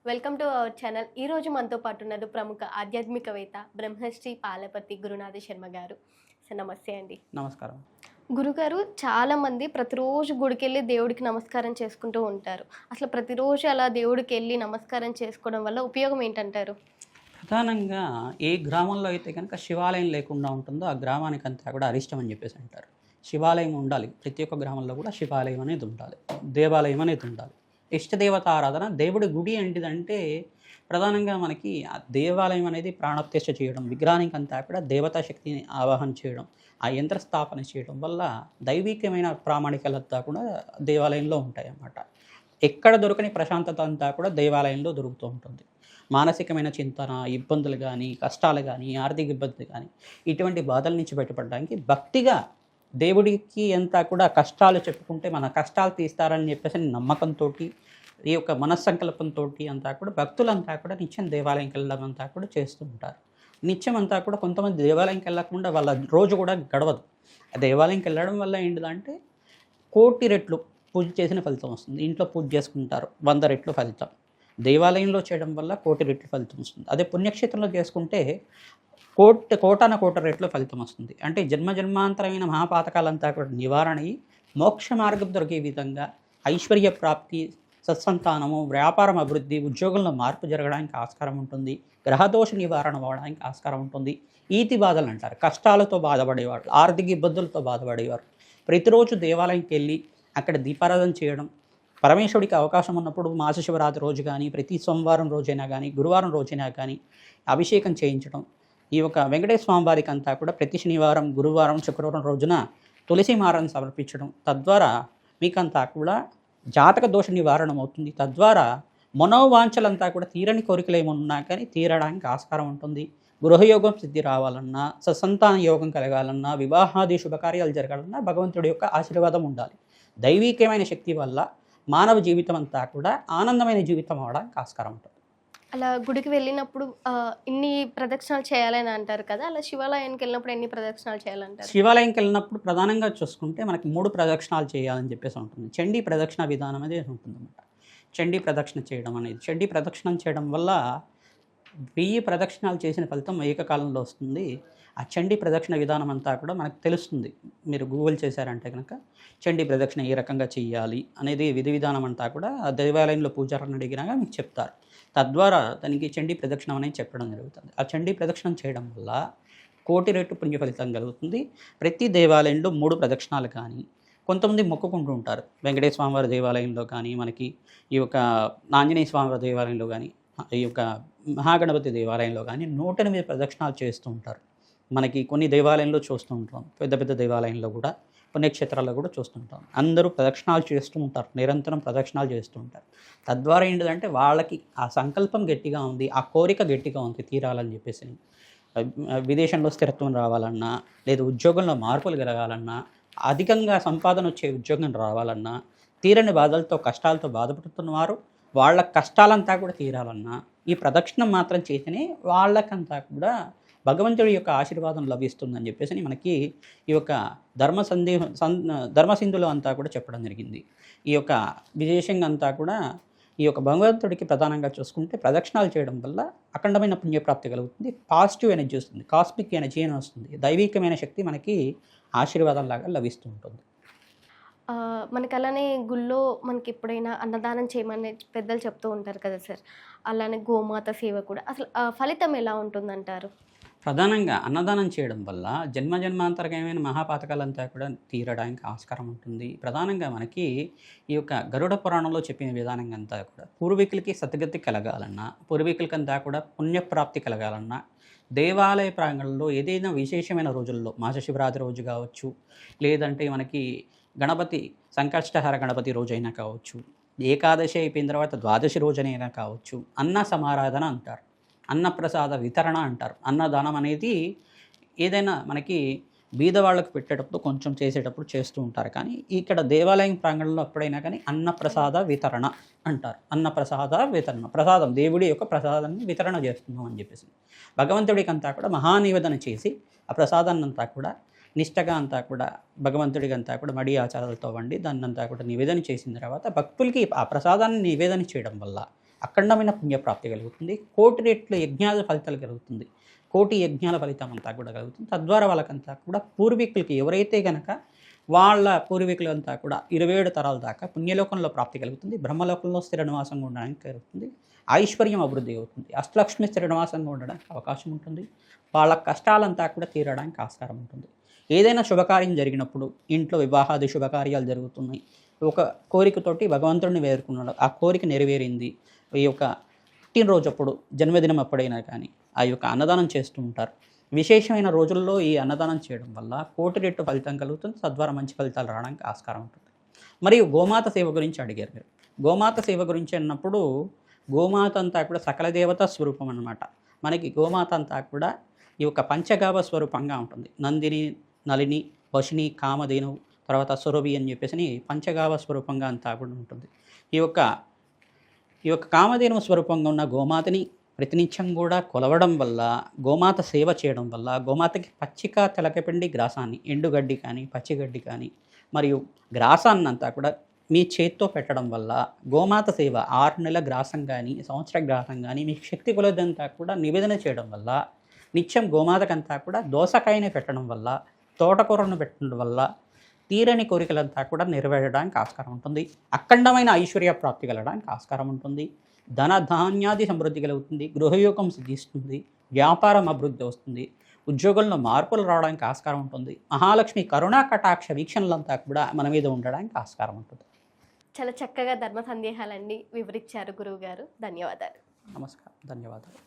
Welcome to our channel. ఈరోజు మనతో పాటు ఉన్నారు ప్రముఖ ఆధ్యాత్మికవేత్త బ్రహ్మశ్రీ పాలపతి గురునాథ శర్మ గారు. సార్ నమస్తే అండి. నమస్కారం. గురుగారు, చాలామంది ప్రతిరోజు గుడికెళ్ళి దేవుడికి నమస్కారం చేసుకుంటూ ఉంటారు. అసలు ప్రతిరోజు అలా దేవుడికి వెళ్ళి నమస్కారం చేసుకోవడం వల్ల ఉపయోగం ఏంటంటారు? ప్రధానంగా ఏ గ్రామంలో అయితే కనుక శివాలయం లేకుండా ఉంటుందో ఆ గ్రామానికంతా కూడా అరిష్టం అని చెప్పేసి అంటారు. శివాలయం ఉండాలి. ప్రతి ఒక్క గ్రామంలో కూడా శివాలయం అనేది ఉండాలి. దేవాలయం అనేది ఉండాలి. ఇష్టదేవత ఆరాధన, దేవుడి గుడి ఏంటిదంటే ప్రధానంగా మనకి ఆ దేవాలయం అనేది ప్రాణప్రతిష్ఠ చేయడం, విగ్రహానికంతా కూడా దేవతా శక్తిని ఆవాహన చేయడం, ఆ యంత్ర స్థాపన చేయడం వల్ల దైవికమైన ప్రామాణికలంతా కూడా దేవాలయంలో ఉంటాయన్నమాట. ఎక్కడ దొరకని ప్రశాంతత అంతా కూడా దేవాలయంలో దొరుకుతూ ఉంటుంది. మానసికమైన చింతన, ఇబ్బందులు కానీ, కష్టాలు కానీ, ఆర్థిక ఇబ్బందులు కానీ, ఇటువంటి బాధల నుంచి బయటపడడానికి భక్తిగా దేవుడికి అంతా కూడా కష్టాలు చెప్పుకుంటే మన కష్టాలు తీస్తారని చెప్పేసి నమ్మకంతో, ఈ యొక్క మనస్సంకల్పంతో అంతా కూడా భక్తులంతా కూడా నిత్యం దేవాలయంకి వెళ్ళడం అంతా కూడా చేస్తూ ఉంటారు. నిత్యం అంతా కూడా కొంతమంది దేవాలయంకి వెళ్ళకుండా వాళ్ళ రోజు కూడా గడవదు. దేవాలయంకి వెళ్ళడం వల్ల ఏంటిదంటే కోటి రెట్లు పూజ చేసిన ఫలితం వస్తుంది. ఇంట్లో పూజ చేసుకుంటారు, 100 రెట్లు ఫలితం. దేవాలయంలో చేయడం వల్ల కోటి రెట్లు ఫలితం వస్తుంది. అదే పుణ్యక్షేత్రంలో చేసుకుంటే కోటాన కోట రెట్లు ఫలితం వస్తుంది. అంటే జన్మాంతరమైన మహాపాతకాలంతా కూడా నివారణ అయ్యి మోక్ష మార్గం దొరికే విధంగా ఐశ్వర్య ప్రాప్తి, సత్సంతానము, వ్యాపారం అభివృద్ధి, ఉద్యోగంలో మార్పు జరగడానికి ఆస్కారం ఉంటుంది. గ్రహదోష నివారణ అవ్వడానికి ఆస్కారం ఉంటుంది. ఈతి బాధలు అంటారు, కష్టాలతో బాధపడేవారు, ఆర్థిక ఇబ్బందులతో బాధపడేవారు ప్రతిరోజు దేవాలయంకి వెళ్ళి అక్కడ దీపారాధన చేయడం, పరమేశ్వరుడికి అవకాశం ఉన్నప్పుడు మాస శివరాత్రి రోజు కానీ, ప్రతి సోమవారం రోజైనా కానీ, గురువారం రోజైనా కానీ అభిషేకం చేయించడం. ఈ యొక్క వెంకటేశ్వర స్వామి వారికి అంతా కూడా ప్రతి శనివారం, గురువారం, శుక్రవారం రోజున తులసి మాలను సమర్పించడం, తద్వారా మీకంతా కూడా జాతక దోష నివారణ అవుతుంది. తద్వారా మనోవాంఛలంతా కూడా తీరని కోరికలు ఏమన్నా కానీ తీరడానికి ఆస్కారం ఉంటుంది. గృహయోగం సిద్ధి రావాలన్నా, సత్సంతాన యోగం కలగాలన్నా, వివాహాది శుభకార్యాలు జరగాలన్నా భగవంతుడి యొక్క ఆశీర్వాదం ఉండాలి. దైవికమైన శక్తి వల్ల మానవ జీవితం అంతా కూడా ఆనందమైన జీవితం అవడానికి ఆస్కారం ఉంటుంది. అలా గుడికి వెళ్ళినప్పుడు ఇన్ని ప్రదక్షిణాలు చేయాలని అంటారు కదా, అలా శివాలయానికి వెళ్ళినప్పుడు ఎన్ని ప్రదక్షిణాలు చేయాలంటారు? శివాలయంకి వెళ్ళినప్పుడు ప్రధానంగా చూసుకుంటే మనకి 3 ప్రదక్షిణాలు చేయాలని చెప్పేసి ఉంటుంది. చండీ ప్రదక్షిణ విధానం అనేది ఉంటుందన్నమాట. చండీ ప్రదక్షిణ చేయడం అనేది, చండీ ప్రదక్షిణం చేయడం వల్ల 1000 ప్రదక్షిణాలు చేసిన ఫలితం ఏకకాలంలో వస్తుంది. ఆ చండీ ప్రదక్షిణ విధానం అంతా కూడా మనకు తెలుస్తుంది. మీరు గూగుల్ చేశారంటే కనుక చండీ ప్రదక్షిణ ఏ రకంగా చేయాలి అనేది విధి విధానం అంతా కూడా ఆ దేవాలయంలో పూజారిని అడిగినాక మీకు చెప్తారు. తద్వారా దానికి చండీ ప్రదక్షిణం అనేది చెప్పడం జరుగుతుంది. ఆ చండీ ప్రదక్షిణం చేయడం వల్ల కోటి రెట్టు పుణ్య ఫలితం కలుగుతుంది. ప్రతి దేవాలయంలో 3 ప్రదక్షిణాలు కానీ, కొంతమంది మొక్కుకుంటూ ఉంటారు. వెంకటేశ్వర స్వామివారి దేవాలయంలో కానీ, మనకి ఈ యొక్క ఆంజనేయ స్వామివారి దేవాలయంలో కానీ, ఈ యొక్క మహాగణపతి దేవాలయంలో కానీ 108 ప్రదక్షిణాలు చేస్తూ ఉంటారు. మనకి కొన్ని దేవాలయంలో చూస్తూ ఉంటాం, పెద్ద పెద్ద దేవాలయంలో కూడా, పుణ్యక్షేత్రాల్లో కూడా చూస్తుంటాం. అందరూ ప్రదక్షిణాలు చేస్తూ ఉంటారు, నిరంతరం ప్రదక్షిణాలు చేస్తూ ఉంటారు. తద్వారా ఏంటిదంటే వాళ్ళకి ఆ సంకల్పం గట్టిగా ఉంది, ఆ కోరిక గట్టిగా ఉంది తీరాలని చెప్పేసి. విదేశంలో స్థిరత్వం రావాలన్నా, లేదా ఉద్యోగంలో మార్పులు కలగాలన్నా, అధికంగా సంపాదన వచ్చే ఉద్యోగం రావాలన్నా, తీరని బాధలతో కష్టాలతో బాధపడుతున్నవారు వాళ్ళ కష్టాలంతా కూడా తీరాలన్నా ఈ ప్రదక్షిణం మాత్రం చేతనే వాళ్ళకంతా కూడా భగవంతుడి యొక్క ఆశీర్వాదం లభిస్తుందని చెప్పేసి మనకి ఈ యొక్క ధర్మసింధులో అంతా కూడా చెప్పడం జరిగింది. ఈ యొక్క విశేషంగా అంతా కూడా ఈ యొక్క భగవంతుడికి ప్రధానంగా చూసుకుంటే ప్రదక్షిణాలు చేయడం వల్ల అఖండమైన పుణ్యప్రాప్తి కలుగుతుంది. పాజిటివ్ ఎనర్జీ వస్తుంది, కాస్మిక్ ఎనర్జీ అని వస్తుంది. దైవికమైన శక్తి మనకి ఆశీర్వాదంలాగా లభిస్తూ ఉంటుంది. మనకి అలానే గుళ్ళో మనకి ఎప్పుడైనా అన్నదానం చేయమని పెద్దలు చెప్తూ ఉంటారు కదా సార్, అలానే గోమాత సేవ కూడా, అసలు ఫలితం ఎలా ఉంటుందంటారు? ప్రధానంగా అన్నదానం చేయడం వల్ల జన్మాంతరకమైన మహాపాతకాలంతా కూడా తీరడానికి ఆస్కారం ఉంటుంది. ప్రధానంగా మనకి ఈ యొక్క గరుడ పురాణంలో చెప్పిన విధానంగా అంతా కూడా పూర్వీకులకి సద్గతి కలగాలన్నా, పూర్వీకులకంతా కూడా పుణ్యప్రాప్తి కలగాలన్నా, దేవాలయ ప్రాంగణంలో ఏదైనా విశేషమైన రోజుల్లో మాస శివరాత్రి రోజు కావచ్చు, లేదంటే మనకి గణపతి సంకష్టహర గణపతి రోజైనా కావచ్చు, ఏకాదశి అయిపోయిన తర్వాత ద్వాదశి రోజైనా కావచ్చు, అన్న సమారాధన అంటారు, అన్నప్రసాద వితరణ అంటారు. అన్నదానం అనేది ఏదైనా మనకి బీదవాళ్ళకు పెట్టేటప్పుడు కొంచెం చేసేటప్పుడు చేస్తూ ఉంటారు. కానీ ఇక్కడ దేవాలయం ప్రాంగణంలో ఎప్పుడైనా కానీ అన్నప్రసాద వితరణ అంటారు. అన్నప్రసాద వితరణ, ప్రసాదం, దేవుడి యొక్క ప్రసాదాన్ని వితరణ చేస్తున్నాం అని చెప్పేసి భగవంతుడికి అంతా కూడా మహానివేదన చేసి ఆ ప్రసాదాన్ని అంతా కూడా నిష్టగా అంతా కూడా భగవంతుడికి అంతా కూడా మడి ఆచారాలతో వండి దాన్ని అంతా కూడా నివేదన చేసిన తర్వాత భక్తులకి ఆ ప్రసాదాన్ని నివేదన చేయడం వల్ల అఖండమైన పుణ్యప్రాప్తి కలుగుతుంది. కోటి రెట్లు యజ్ఞాల ఫలితాలు కలుగుతుంది. కోటి యజ్ఞాల ఫలితం అంతా కూడా కలుగుతుంది. తద్వారా వాళ్ళకంతా కూడా పూర్వీకులకి ఎవరైతే గనక వాళ్ళ పూర్వీకులంతా కూడా 27 తరాల దాకా పుణ్యలోకంలో ప్రాప్తి కలుగుతుంది. బ్రహ్మలోకంలో స్థిర నివాసంగా ఉండడానికి కలుగుతుంది. ఐశ్వర్యం అభివృద్ధి అవుతుంది. అష్టలక్ష్మి స్థిర నివాసంగా ఉండడానికి అవకాశం ఉంటుంది. వాళ్ళ కష్టాలంతా కూడా తీరడానికి ఆస్కారం ఉంటుంది. ఏదైనా శుభకార్యం జరిగినప్పుడు, ఇంట్లో వివాహాది శుభకార్యాలు జరుగుతున్నాయి, ఒక కోరికతోటి భగవంతుడిని వేడుకున్నాడు, ఆ కోరిక నెరవేరింది, ఈ యొక్క పుట్టినరోజు అప్పుడు, జన్మదినం అప్పుడైనా కానీ ఆ యొక్క అన్నదానం చేస్తూ ఉంటారు. విశేషమైన రోజుల్లో ఈ అన్నదానం చేయడం వల్ల కోటి రెట్టు ఫలితం కలుగుతుంది. తద్వారా మంచి ఫలితాలు రావడానికి ఆస్కారం ఉంటుంది. మరియు గోమాత సేవ గురించి అడిగారు మీరు. గోమాత సేవ గురించి అన్నప్పుడు గోమాత అంతా కూడా సకల దేవతా స్వరూపం అన్నమాట. మనకి గోమాత అంతా కూడా ఈ యొక్క పంచగావ స్వరూపంగా ఉంటుంది. నందిని, నలిని, వశిని, కామధేను, తర్వాత సురభి అని చెప్పేసి పంచగావ స్వరూపంగా అంతా కూడా ఉంటుంది. ఈ యొక్క కామధేను స్వరూపంగా ఉన్న గోమాతని ప్రతినిత్యం కూడా కొలవడం వల్ల, గోమాత సేవ చేయడం వల్ల, గోమాతకి పచ్చిక తెలకపిండి గ్రాసాన్ని, ఎండుగడ్డి కానీ పచ్చిగడ్డి కానీ మరియు గ్రాసాన్ని అంతా కూడా మీ చేత్తో పెట్టడం వల్ల, గోమాత సేవ 6 నెలల గ్రాసం కానీ సంవత్సర గ్రాసం కానీ మీకు శక్తి కొలదంతా కూడా నివేదన చేయడం వల్ల, నిత్యం గోమాతకంతా కూడా దోసకాయని పెట్టడం వల్ల, తోటకూరను పెట్టడం వల్ల తీరని కోరికలంతా కూడా నెరవేరడానికి ఆస్కారం ఉంటుంది. అఖండమైన ఐశ్వర్య ప్రాప్తి కలగడానికి ఆస్కారం ఉంటుంది. ధన ధాన్యాది సమృద్ధి కలుగుతుంది. గృహయోగం సిద్ధిస్తుంది. వ్యాపారం అభివృద్ధి వస్తుంది. ఉద్యోగంలో మార్పులు రావడానికి ఆస్కారం ఉంటుంది. మహాలక్ష్మి కరుణా కటాక్ష వీక్షణలంతా కూడా మన మీద ఉండడానికి ఆస్కారం ఉంటుంది. చాలా చక్కగా ధర్మ సందేహాలన్నీ వివరించారు గురువుగారు. ధన్యవాదాలు. నమస్కారం. ధన్యవాదాలు.